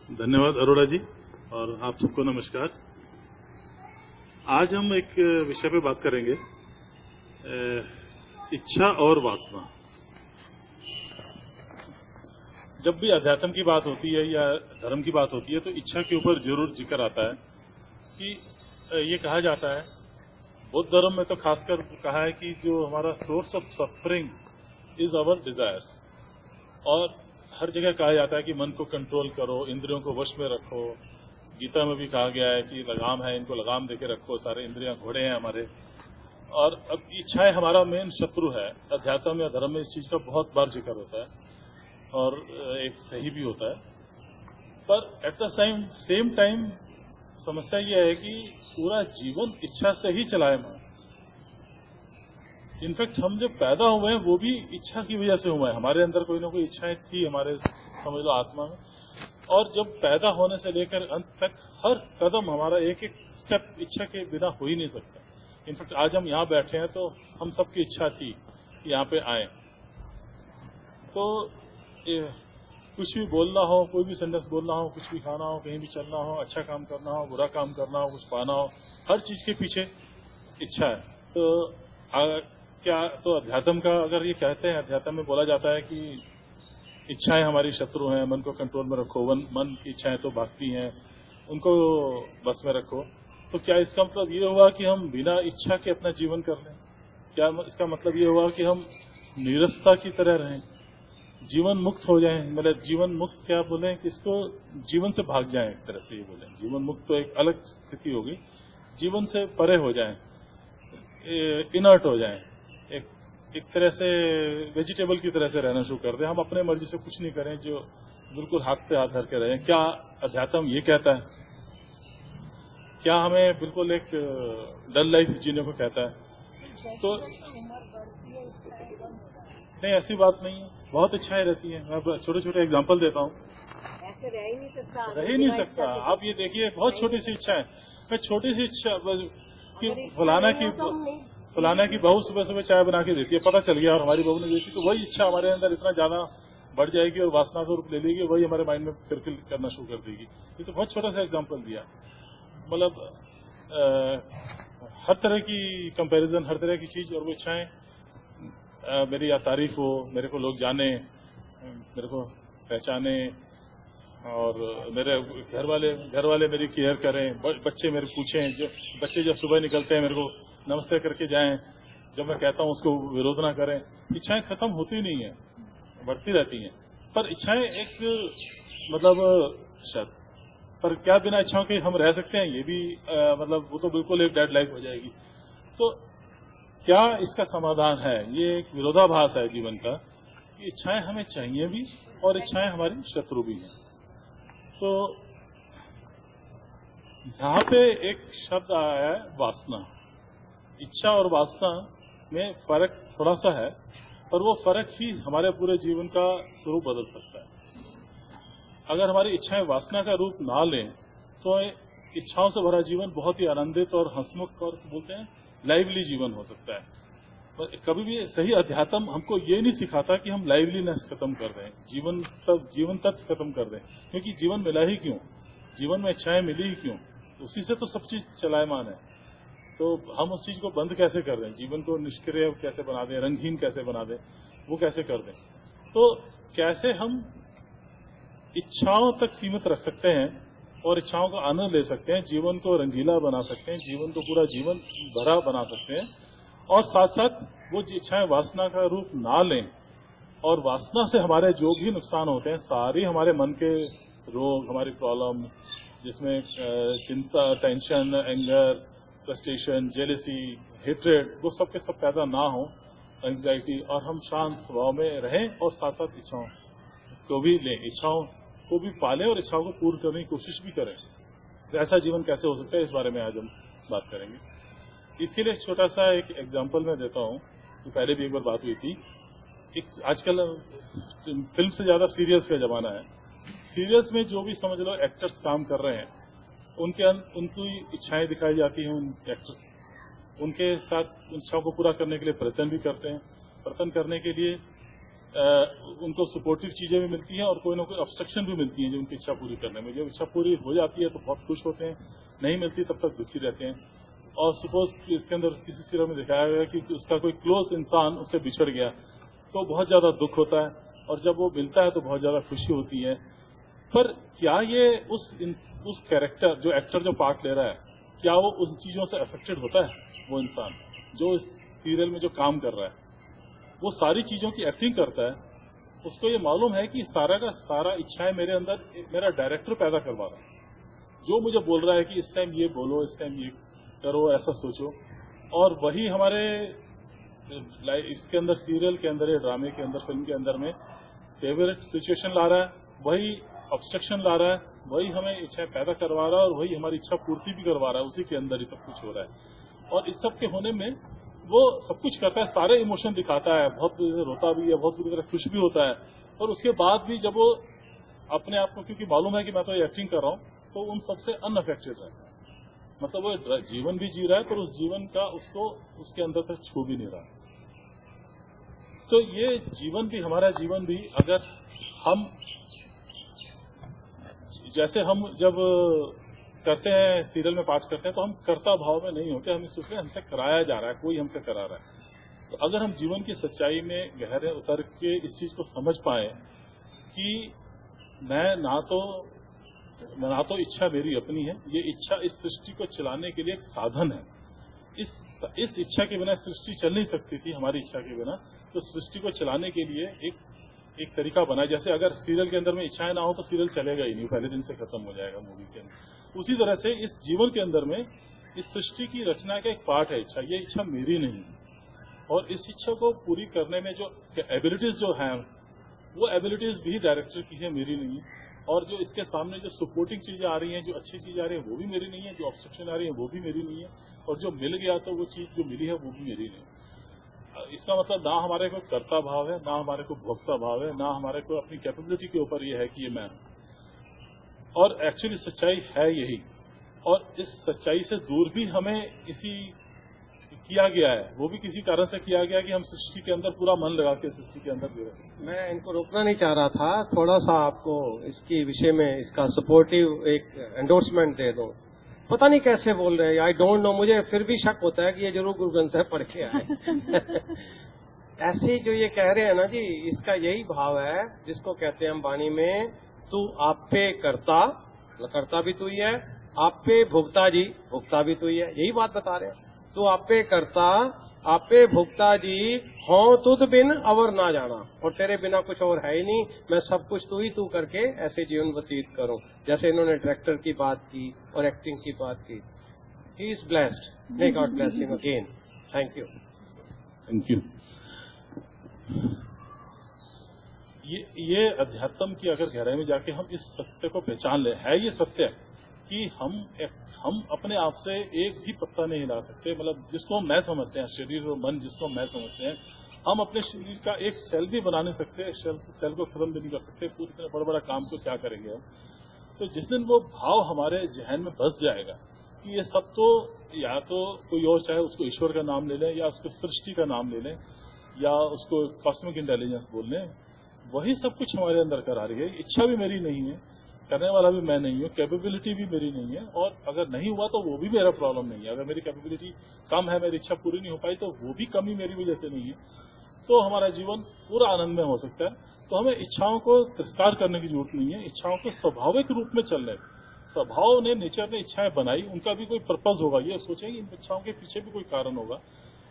धन्यवाद अरोड़ा जी और आप सबको नमस्कार। आज हम एक विषय पे बात करेंगे, इच्छा और वासना। जब भी अध्यात्म की बात होती है या धर्म की बात होती है तो इच्छा के ऊपर जरूर जिक्र आता है कि ये कहा जाता है, बौद्ध धर्म में तो खासकर कहा है कि जो हमारा source of suffering is our desires. और हर जगह कहा जाता है कि मन को कंट्रोल करो, इंद्रियों को वश में रखो। गीता में भी कहा गया है कि लगाम है, इनको लगाम देके रखो, सारे इंद्रियां घोड़े हैं हमारे। और अब इच्छाएं हमारा मेन शत्रु है। अध्यात्म या धर्म में इस चीज का बहुत बार जिक्र होता है और एक सही भी होता है, पर एट द सेम टाइम समस्या यह है कि पूरा जीवन इच्छा से ही चलाएमान। इनफैक्ट हम जब पैदा हुए हैं वो भी इच्छा की वजह से हुए हैं। हमारे अंदर कोई ना कोई इच्छाएं थी, हमारे समझ लो आत्मा में। और जब पैदा होने से लेकर अंत तक हर कदम हमारा एक एक स्टेप इच्छा के बिना हो ही नहीं सकता। इनफैक्ट आज हम यहाँ बैठे हैं तो हम सबकी इच्छा थी कि यहाँ पे आए। तो कुछ भी बोलना हो, कोई भी सेंटेंस बोलना हो, कुछ भी खाना हो, कहीं भी चलना हो, अच्छा काम करना हो, बुरा काम करना हो, कुछ पाना हो, हर चीज के पीछे इच्छा है। तो क्या तो अध्यात्म का अगर ये कहते हैं, अध्यात्म में बोला जाता है कि इच्छाएं हमारी शत्रु हैं, मन को कंट्रोल में रखो, मन की इच्छाएं तो भागती हैं, उनको बस में रखो। तो क्या इसका मतलब ये हुआ कि हम बिना इच्छा के अपना जीवन कर लें? क्या इसका मतलब ये हुआ कि हम नीरसता की तरह रहें, जीवन मुक्त हो जाएं? मतलब जीवन मुक्त क्या बोले कि इसको जीवन से भाग जाएं, एक तरह से ये बोले। जीवन मुक्त तो एक अलग स्थिति होगी, जीवन से परे हो जाएं, इनर्ट हो जाएं, एक तरह से वेजिटेबल की तरह से रहना शुरू कर दें। हम अपने मर्जी से कुछ नहीं करें, जो बिल्कुल हाथ पे हाथ धर के रहें। क्या अध्यात्म ये कहता है? क्या हमें बिल्कुल एक डल लाइफ जीने को कहता है? तो नहीं, ऐसी बात नहीं है, बहुत इच्छाएं रहती हैं। मैं छोटे छोटे एग्जाम्पल देता हूँ। ऐसे रह ही नहीं सकता। आप ये देखिए, बहुत छोटी सी इच्छा है। मैं छोटी सी इच्छा कि फलाना की बहू सुबह सुबह चाय बना के देती है, पता चल गया और हमारी बहू ने देती, तो वही इच्छा हमारे अंदर इतना ज्यादा बढ़ जाएगी और वासना का रूप ले लेगी, वही हमारे माइंड में फिरफिर करना शुरू कर देगी। ये तो बहुत छोटा सा एग्जांपल दिया। मतलब हर तरह की कंपैरिजन, हर तरह की चीज, और वो इच्छाएं मेरी या तारीफ हो, मेरे को लोग जाने, मेरे को पहचाने, और मेरे घर वाले मेरी केयर करें, बच्चे मेरे पूछें, जो बच्चे जब सुबह निकलते हैं मेरे को नमस्ते करके जाएं, जब मैं कहता हूं उसको विरोध ना करें। इच्छाएं खत्म होती नहीं है, बढ़ती रहती हैं। पर इच्छाएं एक मतलब पर क्या बिना इच्छाओं के हम रह सकते हैं? ये भी मतलब वो तो बिल्कुल एक डेड लाइफ हो जाएगी। तो क्या इसका समाधान है? ये एक विरोधाभास है जीवन का कि इच्छाएं हमें चाहिए भी और इच्छाएं हमारी शत्रु भी हैं। तो यहां पे एक शब्द आया है वासना। इच्छा और वासना में फर्क थोड़ा सा है, पर वो फर्क ही हमारे पूरे जीवन का स्वरूप बदल सकता है। अगर हमारी इच्छाएं वासना का रूप ना लें तो इच्छाओं से भरा जीवन बहुत ही आनंदित और हंसमुख और बोलते हैं लाइवली जीवन हो सकता है। पर कभी भी सही अध्यात्म हमको ये नहीं सिखाता कि हम लाइवलीनेस खत्म कर दें, जीवन तत्व खत्म कर दें। क्योंकि जीवन मिला ही क्यों? जीवन में इच्छाएं मिली ही क्यों? उसी से तो सब चीज चलायमान है। तो हम उस चीज को बंद कैसे कर दें? जीवन को निष्क्रिय कैसे बना दें, रंगहीन कैसे बना दें, वो कैसे कर दें? तो कैसे हम इच्छाओं तक सीमित रख सकते हैं और इच्छाओं का आनंद ले सकते हैं, जीवन को रंगीला बना सकते हैं, जीवन को पूरा जीवन भरा बना सकते हैं, और साथ साथ वो इच्छाएं वासना का रूप ना लें। और वासना से हमारे जो भी नुकसान होते हैं, सारी हमारे मन के रोग, हमारी प्रॉब्लम, जिसमें चिंता, tension, anger, frustration, jealousy, hatred, वो सब के सब पैदा ना हो, एंग्जाइटी, और हम शांत स्वभाव में रहें और साथ साथ इच्छाओं को भी लें, इच्छाओं को भी पालें और इच्छाओं को पूर्ण करने की कोशिश भी करें। तो ऐसा जीवन कैसे हो सकता है, इस बारे में आज हम बात करेंगे। इसके लिए छोटा सा एक एग्जाम्पल मैं देता हूं। तो पहले भी एक बार बात हुई थी। आजकल फिल्म से ज्यादा सीरियल्स का जमाना है। सीरियल्स में जो भी समझ लो एक्टर्स काम कर रहे हैं, उनकी इच्छाएं दिखाई जाती हैं। उन एक्टर्स उनके साथ इच्छाओं को पूरा करने के लिए प्रयत्न भी करते हैं। प्रयत्न करने के लिए उनको सपोर्टिव चीजें भी मिलती हैं और कोई ना कोई ऑब्स्ट्रक्शन भी मिलती है जो उनकी इच्छा पूरी करने में। जब इच्छा पूरी हो जाती है तो बहुत खुश होते हैं, नहीं मिलती तब तक दुखी रहते हैं। और सपोज इसके अंदर किसी सीरियल में दिखाया गया कि उसका कोई क्लोज इंसान उससे बिछड़ गया तो बहुत ज्यादा दुख होता है, और जब वो मिलता है तो बहुत ज्यादा खुशी होती है। पर क्या ये उस कैरेक्टर जो एक्टर जो पार्ट ले रहा है, क्या वो उन चीजों से अफेक्टेड होता है? वो इंसान जो इस सीरियल में जो काम कर रहा है, वो सारी चीजों की एक्टिंग करता है, उसको ये मालूम है कि सारा का सारा इच्छाएं मेरे अंदर मेरा डायरेक्टर पैदा करवा रहा है। जो मुझे बोल रहा है कि इस टाइम ये बोलो, इस टाइम ये करो, ऐसा सोचो, और वही हमारे इसके अंदर, सीरियल के अंदर, ड्रामे के अंदर, फिल्म के अंदर में फेवरेट सिचुएशन ला रहा है, वही ऑब्स्ट्रक्शन ला रहा है, वही हमें इच्छाएं पैदा करवा रहा है, और वही हमारी इच्छा पूर्ति भी करवा रहा है। उसी के अंदर ही सब कुछ हो रहा है। और इस सब के होने में वो सब कुछ करता है, सारे इमोशन दिखाता है, बहुत बुरी तरह रोता भी है, बहुत बुरी तरह खुश भी होता है। और उसके बाद भी जब वो अपने आप को, क्योंकि मालूम है कि मैं तो एक्टिंग कर रहा हूं, तो उन सबसे अनअफेक्टेड रहता है। मतलब वो जीवन भी जी रहा है, पर उस जीवन का उसको उसके अंदर तक छू भी नहीं रहा। तो ये जीवन भी, हमारा जीवन भी, अगर हम जैसे हम जब करते हैं, सीरियल में पाठ करते हैं, तो हम कर्ता भाव में नहीं होते, हम सोचते हैं हमसे कराया जा रहा है, कोई हमसे करा रहा है। तो अगर हम जीवन की सच्चाई में गहरे उतर के इस चीज को समझ पाए कि मैं ना तो इच्छा मेरी अपनी है, ये इच्छा इस सृष्टि को चलाने के लिए एक साधन है। इस इच्छा के बिना सृष्टि चल नहीं सकती थी, हमारी इच्छा के बिना। तो सृष्टि को चलाने के लिए एक तरीका बना। जैसे अगर सीरियल के अंदर में इच्छाएं ना हो तो सीरियल चलेगा ही नहीं, पहले दिन से खत्म हो जाएगा मूवी के अंदर। उसी तरह से इस जीवन के अंदर में इस सृष्टि की रचना का एक पार्ट है इच्छा। ये इच्छा मेरी नहीं है, और इस इच्छा को पूरी करने में जो एबिलिटीज जो हैं, वो एबिलिटीज भी डायरेक्टर की है, मेरी नहीं है। और जो इसके सामने जो सपोर्टिंग चीजें आ रही हैं, जो अच्छी चीजें आ रही हैं, वो भी मेरी नहीं है। जो ऑब्स्ट्रक्शन आ रही है, वो भी मेरी नहीं है। और जो मिल गया तो वो चीज जो मिली है, वो भी मेरी नहीं है। इसका मतलब ना हमारे को कर्ता भाव है, ना हमारे को भोक्ता भाव है, ना हमारे को अपनी कैपेबिलिटी के ऊपर ये है कि ये मैं हूं। और एक्चुअली सच्चाई है यही। और इस सच्चाई से दूर भी हमें इसी किया गया है, वो भी किसी कारण से किया गया कि हम सृष्टि के अंदर पूरा मन लगा के सृष्टि के अंदर जुड़े। मैं इनको रोकना नहीं चाह रहा था, थोड़ा सा आपको इसके विषय में इसका सपोर्टिव एक एंडोर्समेंट दे दो। पता नहीं कैसे बोल रहे हैं, आई डोंट नो, मुझे फिर भी शक होता है कि ये जरूर गुरु ग्रंथ साहिब पढ़ के आए। ऐसे जो ये कह रहे हैं ना जी, इसका यही भाव है जिसको कहते हैं हम वाणी में, तू आप पे करता, करता भी तू ही है, आप पे भुगता जी, भुगता भी तू ही है। यही बात बता रहे हैं। तू आप पे करता, आप पे भुगता जी, हो तुद बिन अवर ना जाना, और तेरे बिना कुछ और है ही नहीं, मैं सब कुछ तू करके ऐसे जीवन व्यतीत करूं। जैसे इन्होंने डायरेक्टर की बात की और एक्टिंग की बात की। He is blessed, may God bless him again. Thank you. Thank you. ये अध्यात्म की अगर गहराई में जाके हम इस सत्य को पहचान ले, है ये सत्य कि हम अपने आप से एक भी पत्ता नहीं हिला सकते। मतलब जिसको मैं समझते हैं शरीर और मन, जिसको मैं समझते हैं, हम अपने शरीर का एक सेल भी बना नहीं सकते, सेल को खत्म भी नहीं कर सकते। पूरी तरह बड़ा बड़ा काम को क्या करेंगे हम? तो जिस दिन वो भाव हमारे जहन में बस जाएगा कि ये सब तो, या तो कोई और, चाहे उसको ईश्वर का नाम ले लें, या उसको सृष्टि का नाम ले लें, या उसको कॉस्मिक इंटेलिजेंस बोल लें, वही सब कुछ हमारे अंदर करा रही है। इच्छा भी मेरी नहीं है, करने वाला भी मैं नहीं हूं, कैपेबिलिटी भी मेरी नहीं है। और अगर नहीं हुआ तो वो भी मेरा प्रॉब्लम नहीं है। अगर मेरी कैपेबिलिटी कम है, मेरी इच्छा पूरी नहीं हो पाई, तो वो भी कमी मेरी वजह से नहीं है। तो हमारा जीवन पूरा आनंद में हो सकता है। तो हमें इच्छाओं को तिरस्कार करने की जरूरत नहीं है। इच्छाओं को स्वाभाविक रूप में चलने, स्वभाव ने, नेचर ने इच्छाएं बनाई, उनका भी कोई पर्पज होगा। ये सोचें कि इन इच्छाओं के पीछे भी कोई कारण होगा,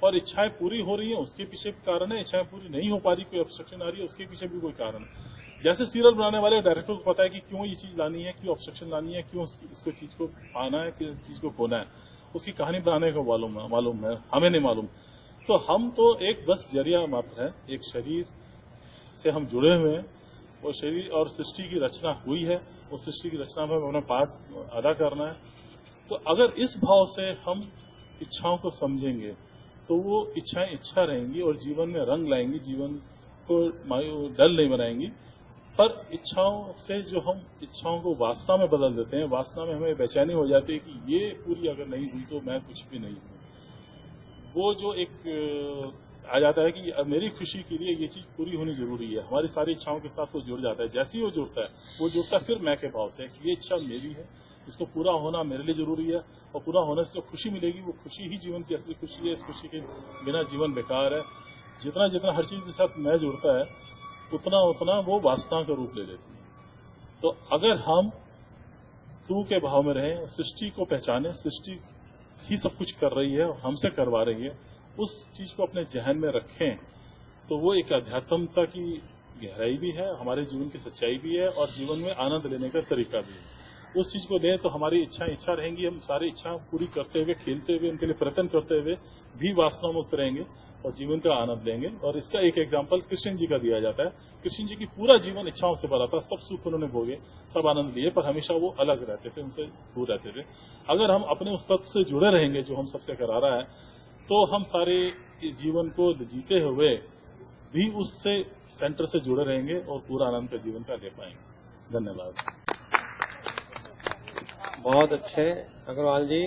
और इच्छाएं पूरी हो रही हैं उसके पीछे भी कारण है, इच्छाएं पूरी नहीं हो पा रही, कोई ऑब्स्ट्रक्शन आ रही है, उसके पीछे भी कोई कारण है। जैसे सीरियल बनाने वाले डायरेक्टर को पता है कि क्यों ये चीज लानी है, क्यों ऑब्स्ट्रक्शन लानी है, क्यों इसको चीज को पाना है, किस चीज को खोना है, उसकी कहानी बनाने को मालूम है, हमें नहीं मालूम। तो हम तो एक बस जरिया मात्र है, एक शरीर से हम जुड़े हुए हैं। वो शरीर और सृष्टि की रचना हुई है, उस सृष्टि की रचना में अपना पार्ट अदा करना है। तो अगर इस भाव से हम इच्छाओं को समझेंगे तो वो इच्छाएं इच्छा रहेंगी और जीवन में रंग लाएंगी, जीवन को डल नहीं बनाएंगी। पर इच्छाओं से जो हम इच्छाओं को वासना में बदल देते हैं, वासना में हमें बेचैनी हो जाती है कि ये पूरी अगर नहीं हुई तो मैं कुछ भी नहीं हूं। वो जो एक आ जाता है कि अब मेरी खुशी के लिए ये चीज पूरी होनी जरूरी है, हमारी सारी इच्छाओं के साथ वो जुड़ जाता है। जैसे ही वो जुड़ता है फिर मैं के भाव से कि ये इच्छा मेरी है, इसको पूरा होना मेरे लिए जरूरी है, और पूरा होने से जो खुशी मिलेगी वो खुशी ही जीवन की असली खुशी है। इस खुशी के बिना जीवन बेकार है। जितना जितना हर चीज के साथ मैं जुड़ता है उतना उतना वो वासना का रूप ले लेती है। तो अगर हम तू के भाव में रहें, सृष्टि को पहचाने, सृष्टि ही सब कुछ कर रही है और हमसे करवा रही है, उस चीज को अपने जहन में रखें, तो वो एक अध्यात्मता की गहराई भी है, हमारे जीवन की सच्चाई भी है और जीवन में आनंद लेने का तरीका भी है। उस चीज को लें तो हमारी इच्छा रहेंगी, हम सारी इच्छा पूरी करते हुए, खेलते हुए, उनके लिए प्रयत्न करते हुए भी वासना मुक्त रहेंगे और जीवन का आनंद लेंगे। और इसका एक एग्जाम्पल कृष्ण जी का दिया जाता है। कृष्ण जी की पूरा जीवन इच्छाओं से भरा था, सब सुख उन्होंने भोगे, सब आनंद लिए, पर हमेशा वो अलग रहते थे, उनसे दूर रहते थे। अगर हम अपने उस तत्व से जुड़े रहेंगे जो हम सबसे करा रहा है, तो हम सारे जीवन को जीते हुए भी उससे सेंटर से जुड़े रहेंगे और पूरा आनंद का जीवन का ले पाएंगे। धन्यवाद। बहुत अच्छे अग्रवाल जी।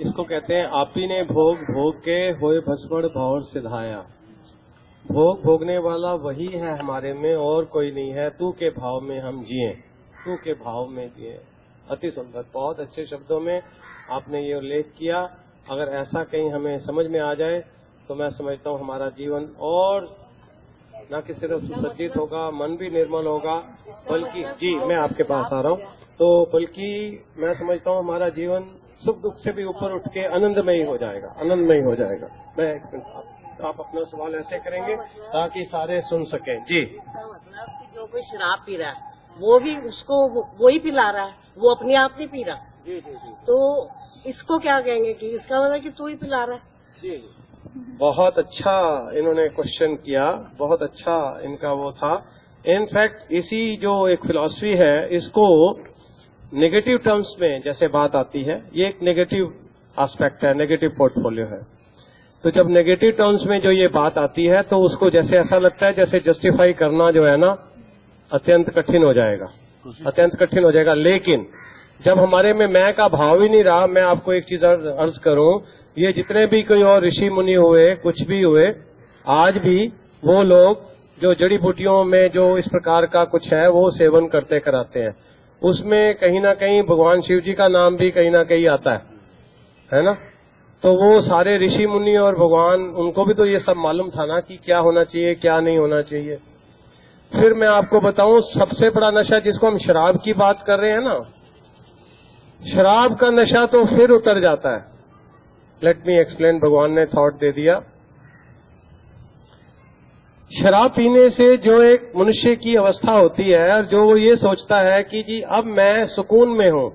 इसको कहते हैं आपी ने भोग भोग के होए भस्मण भौर सिधाया। भोग भोगने वाला वही है हमारे में, और कोई नहीं है। तू के भाव में हम जिए, तू के भाव में जिए। अति सुंदर, बहुत अच्छे शब्दों में आपने ये उल्लेख किया। अगर ऐसा कहीं हमें समझ में आ जाए तो मैं समझता हूँ हमारा जीवन और न कि सिर्फ सुसज्जित होगा, मन भी निर्मल होगा, बल्कि जी मैं आपके पास आ रहा हूँ, तो बल्कि मैं समझता हूँ हमारा जीवन सुख दुख से भी ऊपर उठ के आनंदमयी हो जाएगा, आनंदमयी हो जाएगा। मैं आप अपना सवाल ऐसे करेंगे ताकि सारे सुन सकें। जी। मतलब कि जो कोई शराब पी रहा है वो भी उसको वो ही पिला रहा है, वो अपने आप नहीं पी रहा। जी जी जी। तो इसको क्या कहेंगे कि इसका मतलब कि तू ही पिला रहा है। जी, बहुत अच्छा इन्होंने क्वेश्चन किया, बहुत अच्छा इनका वो था। इनफैक्ट इसी जो एक फिलॉसफी है, इसको नेगेटिव टर्म्स में जैसे बात आती है, ये एक नेगेटिव एस्पेक्ट है, नेगेटिव पोर्टफोलियो है। तो जब नेगेटिव टर्म्स में जो ये बात आती है तो उसको जैसे ऐसा लगता है जैसे जस्टिफाई करना जो है ना अत्यंत कठिन हो जाएगा, अत्यंत कठिन हो जाएगा। लेकिन जब हमारे में मैं का भाव ही नहीं रहा, मैं आपको एक चीज अर्ज करूं, ये जितने भी कोई और ऋषि मुनि हुए, कुछ भी हुए, आज भी वो लोग जो जड़ी बूटियों में जो इस प्रकार का कुछ है वो सेवन करते कराते हैं, उसमें कहीं ना कहीं भगवान शिव जी का नाम भी कहीं ना कहीं आता है ना। तो वो सारे ऋषि मुनि और भगवान, उनको भी तो ये सब मालूम था ना कि क्या होना चाहिए क्या नहीं होना चाहिए। फिर मैं आपको बताऊं, सबसे बड़ा नशा जिसको हम शराब की बात कर रहे हैं ना, शराब का नशा तो फिर उतर जाता है। लेट मी एक्सप्लेन, भगवान ने थॉट दे दिया। शराब पीने से जो एक मनुष्य की अवस्था होती है, जो वो ये सोचता है कि जी अब मैं सुकून में हूं,